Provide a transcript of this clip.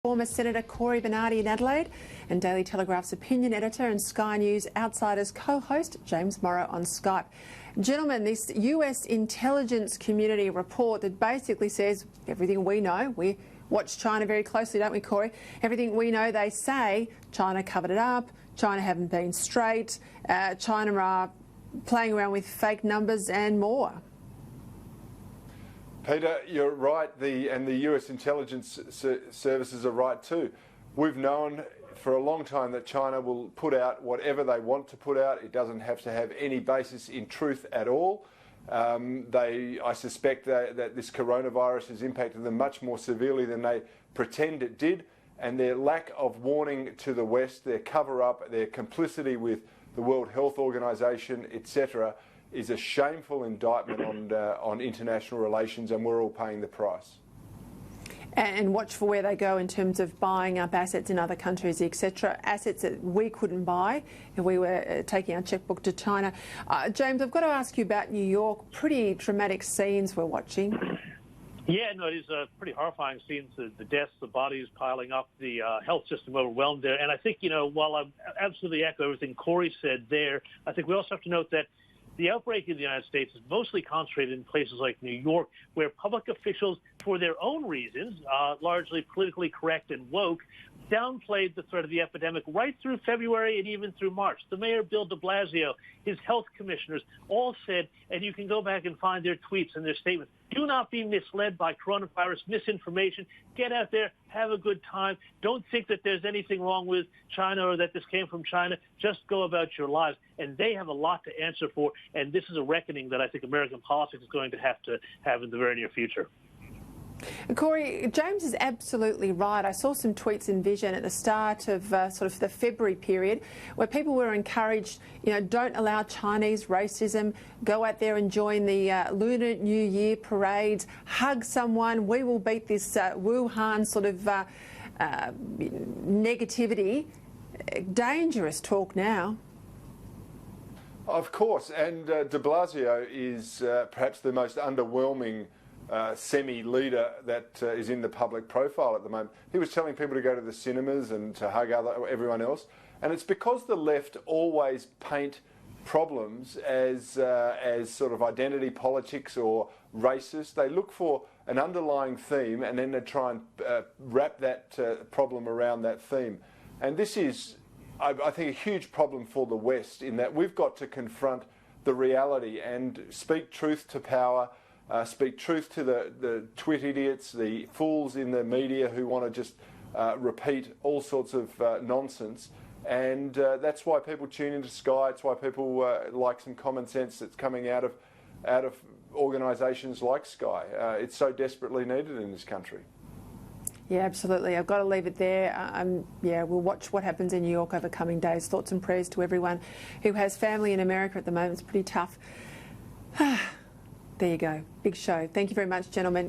Former Senator Cory Bernardi in Adelaide and Daily Telegraph's opinion editor and Sky News Outsiders co-host James Morrow on Skype. Gentlemen, this US intelligence community report that basically says everything we know, we watch China very closely, don't we, Cory? Everything we know, they say China covered it up, China haven't been straight, China are playing around with fake numbers and more. Peter, you're right, and the US intelligence services are right too. We've known for a long time that China will put out whatever they want to put out. It doesn't have to have any basis in truth at all. I suspect that this coronavirus has impacted them much more severely than they pretend it did, and their lack of warning to the West, their cover-up, their complicity with the World Health Organization, etc., is a shameful indictment on international relations, and we're all paying the price. And watch for where they go in terms of buying up assets in other countries, etc. Assets that we couldn't buy if we were taking our checkbook to China. James, I've got to ask you about New York. Pretty traumatic scenes we're watching. Yeah, no, it is a pretty horrifying scenes. The deaths, the bodies piling up, the health system overwhelmed there. And I think, while I absolutely echo everything Cory said there, I think we also have to note that the outbreak in the United States is mostly concentrated in places like New York, where public officials, for their own reasons, largely politically correct and woke, downplayed the threat of the epidemic right through February and even through March. The mayor, Bill de Blasio, his health commissioners all said, and you can go back and find their tweets and their statements, do not be misled by coronavirus misinformation. Get out there, have a good time. Don't think that there's anything wrong with China or that this came from China. Just go about your lives. And they have a lot to answer for, and this is a reckoning that I think American politics is going to have in the very near future. Cory, James is absolutely right. I saw some tweets in Vision at the start of sort of the February period where people were encouraged, don't allow Chinese racism, go out there and join the Lunar New Year parades, hug someone, we will beat this Wuhan sort of negativity. Dangerous talk now. Of course, and de Blasio is perhaps the most underwhelming semi-leader that is in the public profile at the moment. He was telling people to go to the cinemas and to hug everyone else, and it's because the left always paint problems as sort of identity politics or racist. They look for an underlying theme and then they try and wrap that problem around that theme. And this is, I think, a huge problem for the West in that we've got to confront the reality and speak truth to power. Speak truth to the twit idiots, the fools in the media who want to just repeat all sorts of nonsense. And that's why people tune into Sky. It's why people like some common sense that's coming out of organisations like Sky. It's so desperately needed in this country. Yeah, absolutely. I've got to leave it there. We'll watch what happens in New York over coming days. Thoughts and prayers to everyone who has family in America at the moment. It's pretty tough. There you go. Big show. Thank you very much, gentlemen.